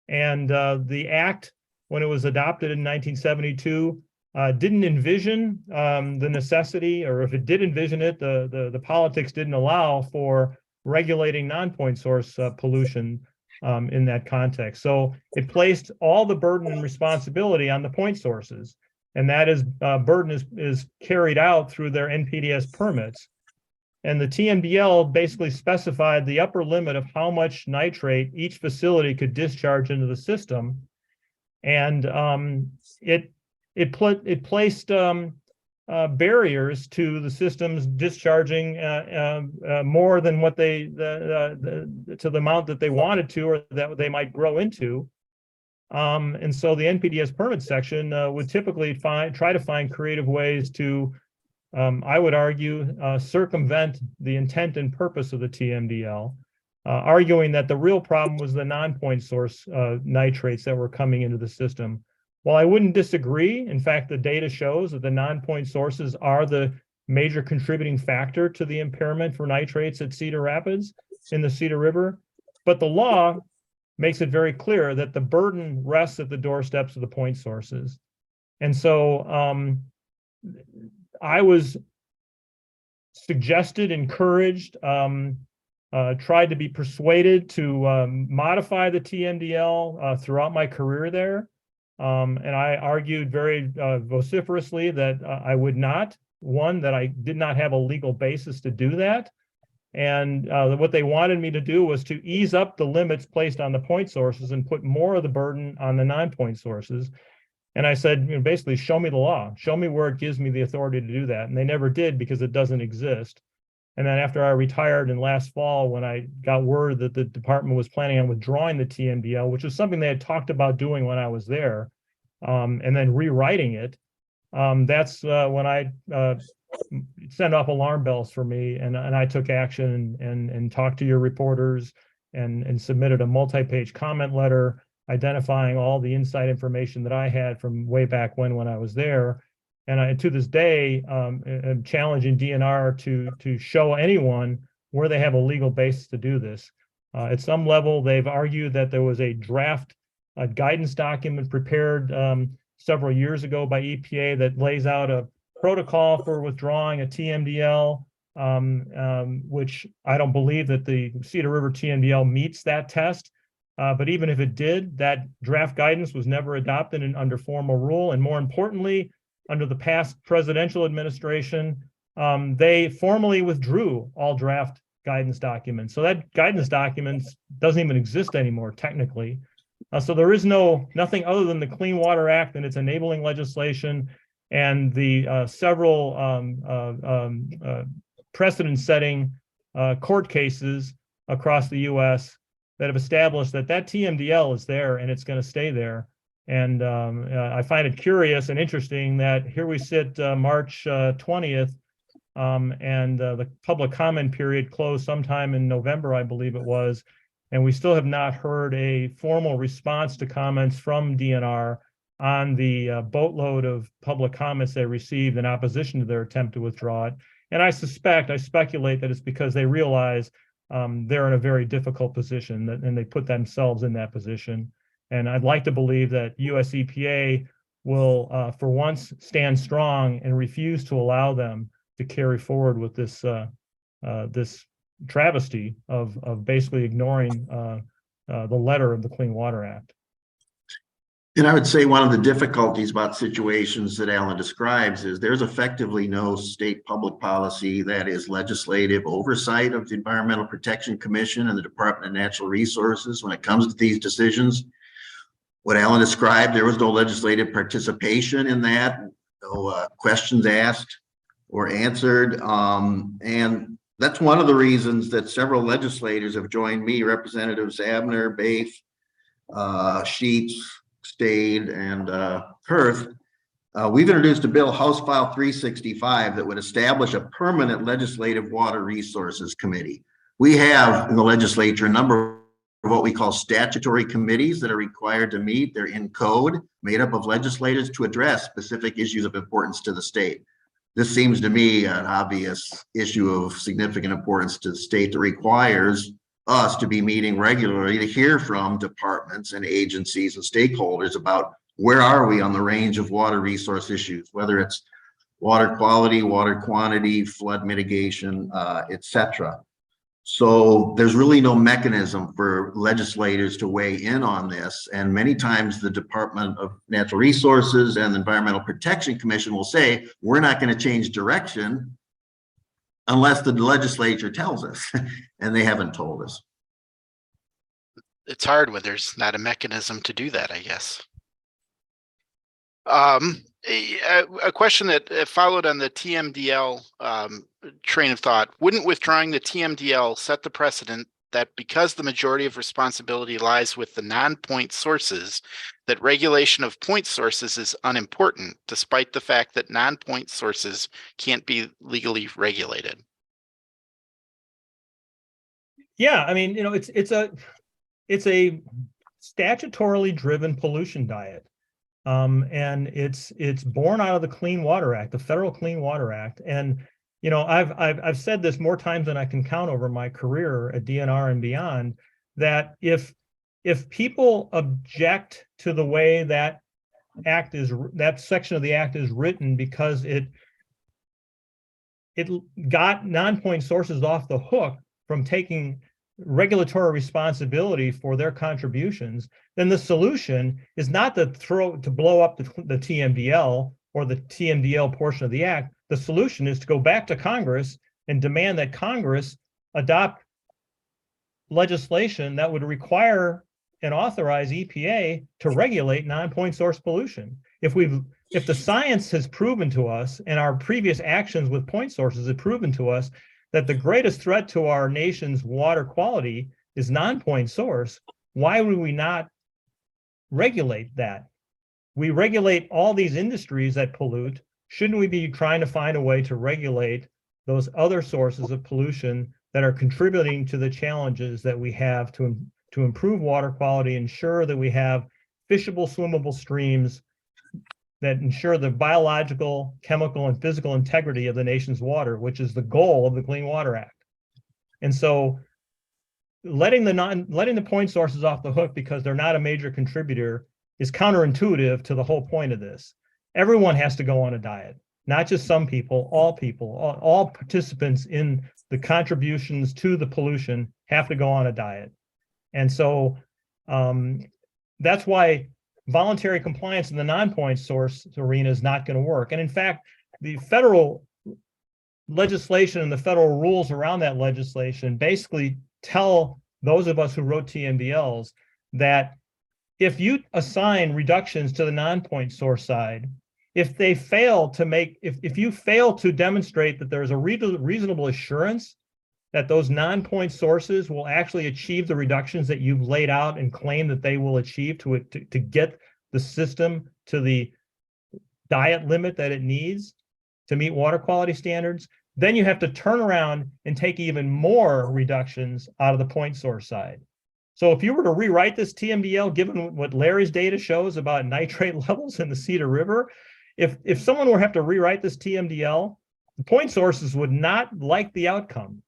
And the act, when it was adopted in 1972, didn't envision the necessity, or if it did envision it, the politics didn't allow for regulating non-point source pollution in that context. So it placed all the burden and responsibility on the point sources, and that burden is carried out through their NPDES permits. And the TMDL basically specified the upper limit of how much nitrate each facility could discharge into the system, and it placed barriers to the systems discharging more than what to the amount that they wanted to, or that they might grow into. And so the NPDES permit section would typically try to find creative ways to, I would argue, circumvent the intent and purpose of the TMDL, arguing that the real problem was the non-point source nitrates that were coming into the system. While I wouldn't disagree, in fact, the data shows that the non-point sources are the major contributing factor to the impairment for nitrates at Cedar Rapids in the Cedar River, but the law makes it very clear that the burden rests at the doorsteps of the point sources. And so I was suggested, encouraged, tried to be persuaded to modify the TMDL throughout my career there. And I argued very vociferously that I would not. One, that I did not have a legal basis to do that. And what they wanted me to do was to ease up the limits placed on the point sources and put more of the burden on the non-point sources. And I said, basically, show me the law. Show me where it gives me the authority to do that. And they never did, because it doesn't exist. And then after I retired in last fall, when I got word that the department was planning on withdrawing the TMDL, which was something they had talked about doing when I was there, and then rewriting it, that's when I sent off alarm bells for me, and I took action and talked to your reporters and submitted a multi-page comment letter identifying all the inside information that I had from way back when I was there. And to this day, I'm challenging DNR to show anyone where they have a legal basis to do this. At some level, they've argued that there was a draft a guidance document prepared several years ago by EPA that lays out a protocol for withdrawing a TMDL, which I don't believe that the Cedar River TMDL meets that test. But even if it did, that draft guidance was never adopted under formal rule. And more importantly, under the past presidential administration, they formally withdrew all draft guidance documents. So that guidance document doesn't even exist anymore, technically. So there is nothing other than the Clean Water Act and its enabling legislation and the several precedent-setting court cases across the U.S. that have established that TMDL is there and it's going to stay there. And I find it curious and interesting that here we sit March 20th, and the public comment period closed sometime in November, I believe it was, and we still have not heard a formal response to comments from DNR on the boatload of public comments they received in opposition to their attempt to withdraw it. And I speculate that it's because they realize they're in a very difficult position, and they put themselves in that position. And I'd like to believe that US EPA will, for once, stand strong and refuse to allow them to carry forward with this this travesty of basically ignoring the letter of the Clean Water Act. And I would say one of the difficulties about situations that Alan describes is there's effectively no state public policy that is legislative oversight of the Environmental Protection Commission and the Department of Natural Resources when it comes to these decisions. What Alan described, there was no legislative participation in that, no questions asked or answered. And that's one of the reasons that several legislators have joined me, Representatives Abner, Baith, Sheets, Stade, and Kurth. We've introduced a bill, House File 365, that would establish a permanent legislative water resources committee. We have in the legislature a number of what we call statutory committees that are required to meet. They're in code, made up of legislators to address specific issues of importance to the state. This seems to me an obvious issue of significant importance to the state that requires us to be meeting regularly to hear from departments and agencies and stakeholders about where are we on the range of water resource issues, whether it's water quality, water quantity, flood mitigation, etc. So there's really no mechanism for legislators to weigh in on this. And many times the Department of Natural Resources and the Environmental Protection Commission will say, we're not going to change direction unless the legislature tells us, and they haven't told us. It's hard when there's not a mechanism to do that, I guess. A question that followed on the TMDL train of thought: wouldn't withdrawing the TMDL set the precedent that because the majority of responsibility lies with the non-point sources, that regulation of point sources is unimportant, despite the fact that non-point sources can't be legally regulated? Yeah, I mean, it's a statutorily driven pollution diet. And it's born out of the Clean Water Act, the Federal Clean Water Act. And, I've said this more times than I can count over my career at DNR and beyond, that if people object to the way that section of the act is written because it got non-point sources off the hook from taking regulatory responsibility for their contributions, then the solution is not to blow up the TMDL or the TMDL portion of the act. The solution is to go back to Congress and demand that Congress adopt legislation that would require and authorize EPA to regulate non-point source pollution. If the science has proven to us, and our previous actions with point sources have proven to us, that the greatest threat to our nation's water quality is non-point source, why would we not regulate that? We regulate all these industries that pollute. Shouldn't we be trying to find a way to regulate those other sources of pollution that are contributing to the challenges that we have to improve water quality, ensure that we have fishable, swimmable streams that ensure the biological, chemical, and physical integrity of the nation's water, which is the goal of the Clean Water Act. And so letting the point sources off the hook because they're not a major contributor is counterintuitive to the whole point of this. Everyone has to go on a diet, not just some people, all participants in the contributions to the pollution have to go on a diet. And so that's why voluntary compliance in the non-point source arena is not going to work. And in fact, the federal legislation and the federal rules around that legislation basically tell those of us who wrote TMDLs that if you assign reductions to the non-point source side, if they fail to make, if you fail to demonstrate that there's a reasonable assurance that those non-point sources will actually achieve the reductions that you've laid out and claim that they will achieve to get the system to the diet limit that it needs to meet water quality standards, then you have to turn around and take even more reductions out of the point source side. So if you were to rewrite this TMDL, given what Larry's data shows about nitrate levels in the Cedar River, if someone were to have to rewrite this TMDL, the point sources would not like the outcome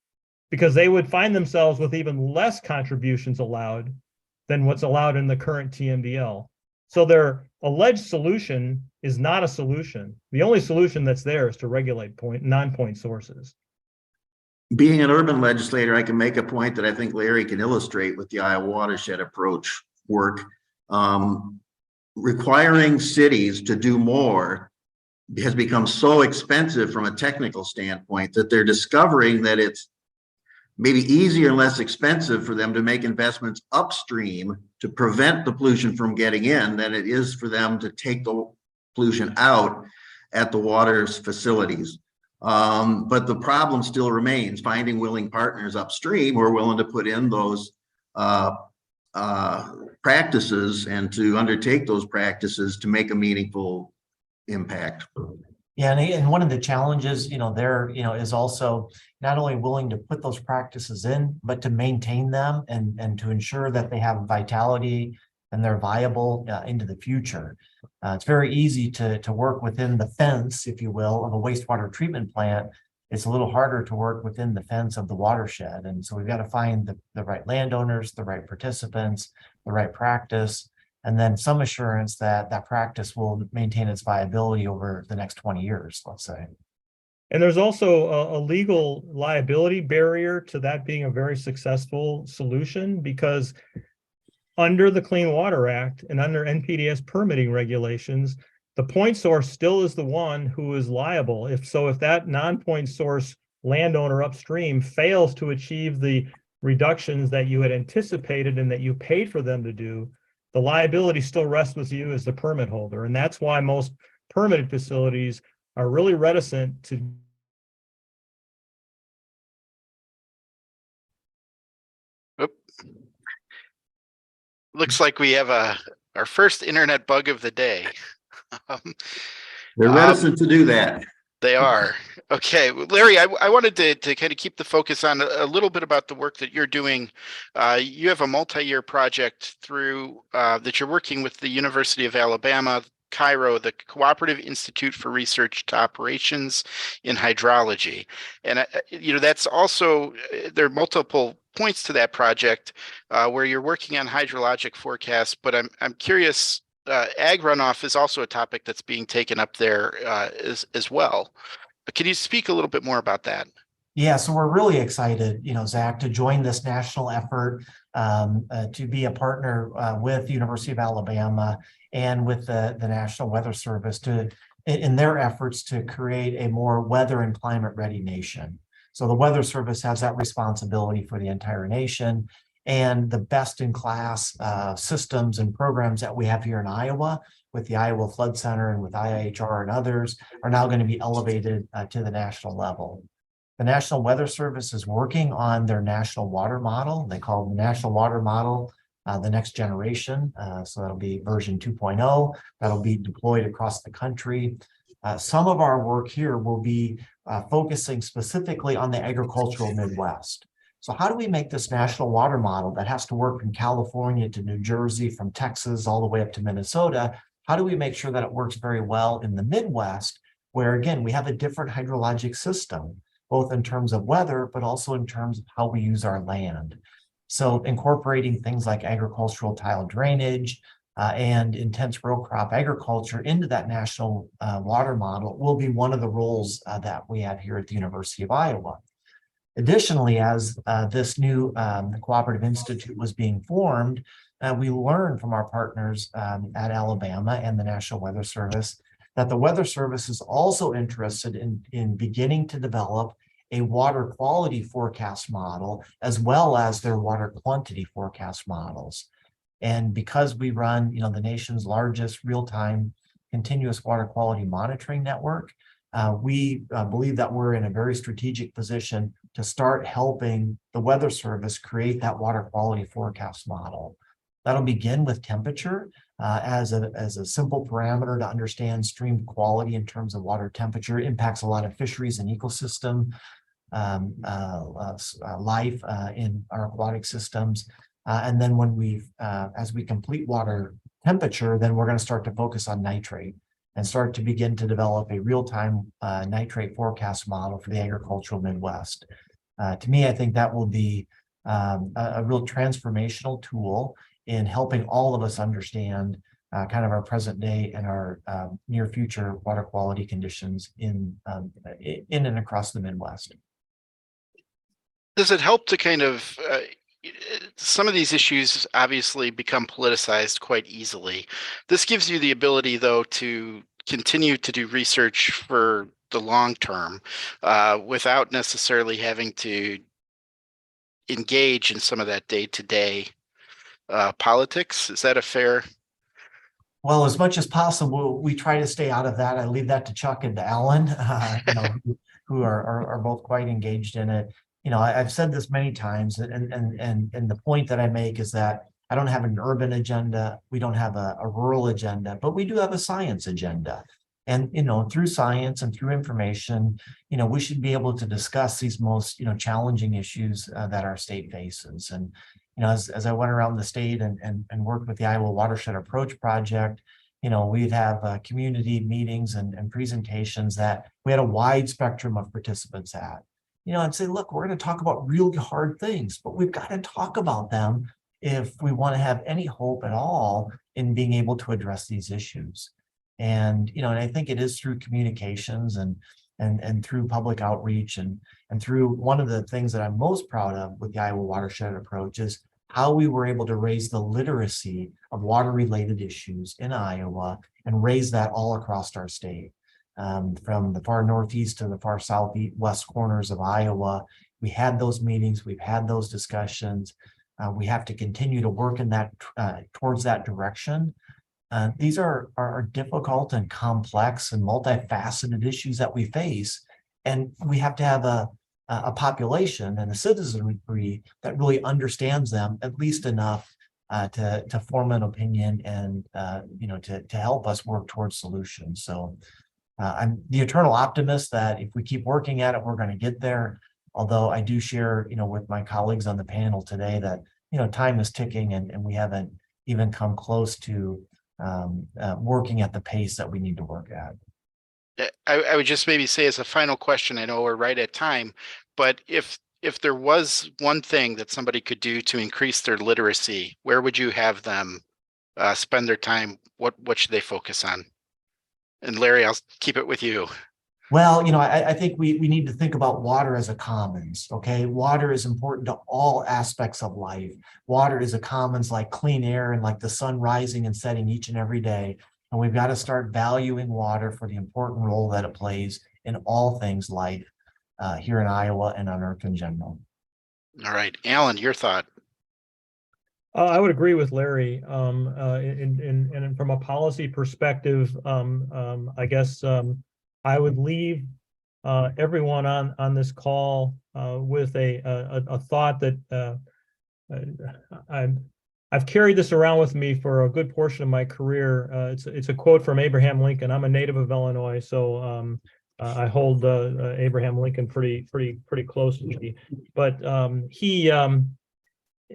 because they would find themselves with even less contributions allowed than what's allowed in the current TMDL. So their alleged solution is not a solution. The only solution that's there is to regulate non-point sources. Being an urban legislator, I can make a point that I think Larry can illustrate with the Iowa watershed approach work. Requiring cities to do more has become so expensive from a technical standpoint that they're discovering that it's maybe easier and less expensive for them to make investments upstream to prevent the pollution from getting in than it is for them to take the pollution out at the water's facilities. But the problem still remains finding willing partners upstream who are willing to put in those practices and to undertake those practices to make a meaningful impact. Yeah, and one of the challenges, there, is also not only willing to put those practices in, but to maintain them and to ensure that they have vitality and they're viable into the future. It's very easy to work within the fence, if you will, of a wastewater treatment plant. It's a little harder to work within the fence of the watershed. And so we've got to find the right landowners, the right participants, the right practice, and then some assurance that that practice will maintain its viability over the next 20 years, let's say. And there's also a legal liability barrier to that being a very successful solution, because under the Clean Water Act and under NPDES permitting regulations, the point source still is the one who is liable. If that non-point source landowner upstream fails to achieve the reductions that you had anticipated and that you paid for them to do, the liability still rests with you as the permit holder. And that's why most permitted facilities are really reticent to Looks like we have our first internet bug of the day. They're reticent to do that. They are. Okay, Larry, I wanted to kind of keep the focus on a little bit about the work that you're doing. You have a multi-year project through that you're working with the University of Alabama, Cairo, the Cooperative Institute for Research to Operations in Hydrology. And, that's also, there are multiple points to that project where you're working on hydrologic forecasts, but I'm curious, ag runoff is also a topic that's being taken up there as well. Can you speak a little bit more about that? Yeah, so we're really excited, Zach, to join this national effort, to be a partner with the University of Alabama and with the National Weather Service in their efforts to create a more weather and climate ready nation. So the Weather Service has that responsibility for the entire nation, and the best in class systems and programs that we have here in Iowa with the Iowa Flood Center and with IIHR and others are now going to be elevated to the national level. The National Weather Service is working on their national water model. They call it the National Water Model, the next generation. So that'll be version 2.0. That'll be deployed across the country. Some of our work here will be focusing specifically on the agricultural Midwest. So how do we make this national water model that has to work from California to New Jersey, from Texas all the way up to Minnesota? How do we make sure that it works very well in the Midwest, where again, we have a different hydrologic system, both in terms of weather, but also in terms of how we use our land. So incorporating things like agricultural tile drainage and intense row crop agriculture into that national water model will be one of the roles that we have here at the University of Iowa. Additionally, as this new cooperative institute was being formed, we learned from our partners at Alabama and the National Weather Service that the Weather Service is also interested in beginning to develop a water quality forecast model, as well as their water quantity forecast models. And because we run, the nation's largest real-time continuous water quality monitoring network, we believe that we're in a very strategic position to start helping the Weather Service create that water quality forecast model. That'll begin with temperature as a simple parameter to understand stream quality in terms of water temperature. It impacts a lot of fisheries and ecosystem life in our aquatic systems. And then when as we complete water temperature, then we're going to start to focus on nitrate and start to begin to develop a real-time nitrate forecast model for the agricultural Midwest. To me, I think that will be a real transformational tool in helping all of us understand kind of our present day and our near future water quality conditions in and across the Midwest. Does it help to kind of some of these issues obviously become politicized quite easily. This gives you the ability, though, to continue to do research for the long term without necessarily having to engage in some of that day-to-day politics. Is that a fair? Well, as much as possible, we try to stay out of that. I leave that to Chuck and to Alan, who are both quite engaged in it. I've said this many times, and the point that I make is that I don't have an urban agenda. We don't have a rural agenda, but we do have a science agenda. And, through science and through information, we should be able to discuss these most, challenging issues that our state faces. And, as I went around the state and worked with the Iowa Watershed Approach Project, we'd have community meetings and presentations that we had a wide spectrum of participants at. And say, look, we're going to talk about real hard things, but we've got to talk about them if we want to have any hope at all in being able to address these issues. And, and I think it is through communications and through public outreach and through one of the things that I'm most proud of with the Iowa Watershed Approach is how we were able to raise the literacy of water-related issues in Iowa and raise that all across our state. From the far northeast to the far southwest corners of Iowa. We had those meetings, we've had those discussions. We have to continue to work in that towards that direction. These are difficult and complex and multifaceted issues that we face. And we have to have a population and a citizenry that really understands them at least enough to form an opinion and to help us work towards solutions. So I'm the eternal optimist that if we keep working at it, we're going to get there. Although I do share, with my colleagues on the panel today that, time is ticking and we haven't even come close to working at the pace that we need to work at. I would just maybe say as a final question, I know we're right at time, but if there was one thing that somebody could do to increase their literacy, where would you have them spend their time? What should they focus on? And Larry, I'll keep it with you. Well, I think we need to think about water as a commons, okay? Water is important to all aspects of life. Water is a commons like clean air and like the sun rising and setting each and every day. And we've got to start valuing water for the important role that it plays in all things life here in Iowa and on Earth in general. All right, Alan, your thought. I would agree with Larry. And from a policy perspective, I guess I would leave everyone on this call with a thought that I've carried this around with me for a good portion of my career. It's a quote from Abraham Lincoln. I'm a native of Illinois, so I hold Abraham Lincoln pretty close to me. But he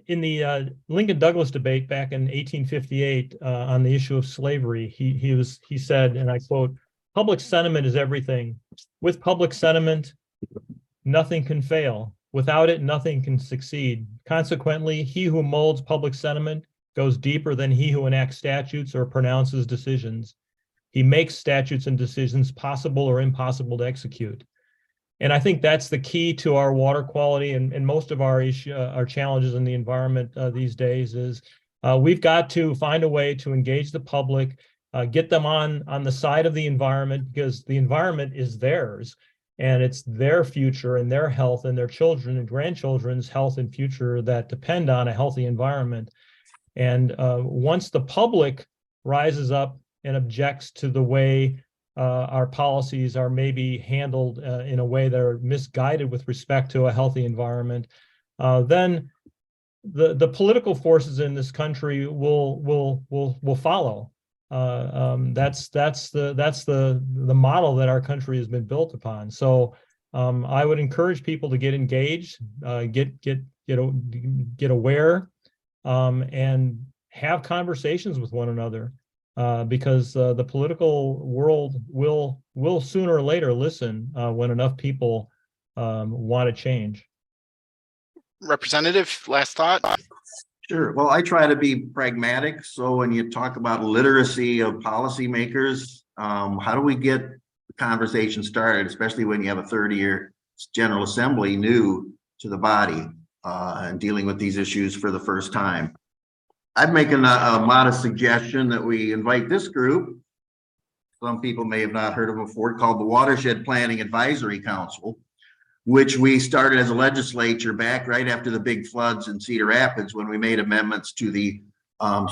in the Lincoln-Douglas debate back in 1858 on the issue of slavery, he said, and I quote, "Public sentiment is everything. With public sentiment, nothing can fail. Without it, nothing can succeed. Consequently, he who molds public sentiment goes deeper than he who enacts statutes or pronounces decisions. He makes statutes and decisions possible or impossible to execute. And I think that's the key to our water quality and most of our challenges in the environment these days is we've got to find a way to engage the public, get them on the side of the environment, because the environment is theirs and it's their future and their health and their children and grandchildren's health and future that depend on a healthy environment. And once the public rises up and objects to the way our policies are maybe handled in a way that are misguided with respect to a healthy environment, then the political forces in this country will follow. That's the model that our country has been built upon. So I would encourage people to get engaged, get aware, and have conversations with one another. Because the political world will sooner or later listen when enough people want to change. Representative, last thought? Sure. Well, I try to be pragmatic. So when you talk about literacy of policymakers, how do we get the conversation started, especially when you have a 30-year General Assembly new to the body and dealing with these issues for the first time? I'd make a modest suggestion that we invite this group, some people may have not heard of before, called the Watershed Planning Advisory Council, which we started as a legislature back right after the big floods in Cedar Rapids when we made amendments to the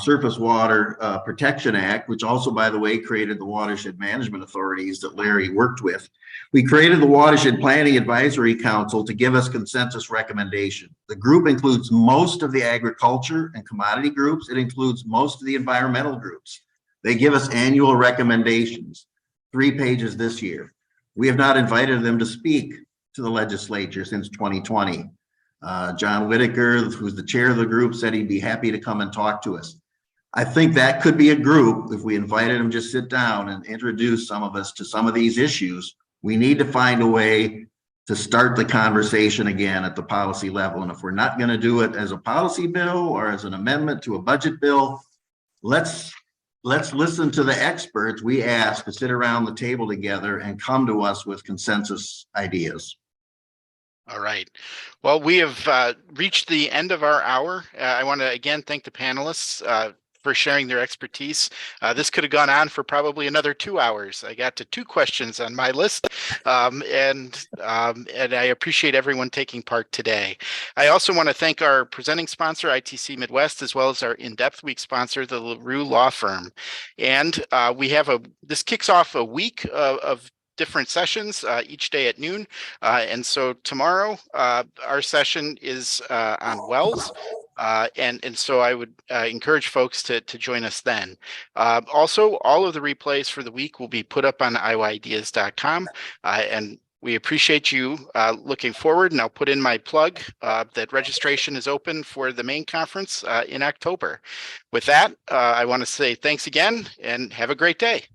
Surface Water Protection Act, which also, by the way, created the watershed management authorities that Larry worked with. We created the Watershed Planning Advisory Council to give us consensus recommendation. The group includes most of the agriculture and commodity groups. It includes most of the environmental groups. They give us annual recommendations, 3 pages this year. We have not invited them to speak to the legislature since 2020. John Whitaker, who's the chair of the group, said he'd be happy to come and talk to us. I think that could be a group, if we invited them, just sit down and introduce some of us to some of these issues. We need to find a way to start the conversation again at the policy level. And if we're not going to do it as a policy bill or as an amendment to a budget bill, let's listen to the experts we ask to sit around the table together and come to us with consensus ideas. All right. Well, we have reached the end of our hour. I want to again thank the panelists for sharing their expertise. This could have gone on for probably another 2 hours. I got to 2 questions on my list, and I appreciate everyone taking part today. I also want to thank our presenting sponsor, ITC Midwest, as well as our In-Depth Week sponsor, the LaRue Law Firm. And we have this kicks off a week of different sessions each day at noon. And so tomorrow, our session is on wells. And so I would encourage folks to join us then. Also, all of the replays for the week will be put up on iowaideas.com. And we appreciate you looking forward. And I'll put in my plug that registration is open for the main conference in October. With that, I want to say thanks again and have a great day.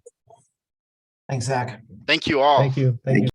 Thanks, Zach. Thank you all. Thank you. Thank you.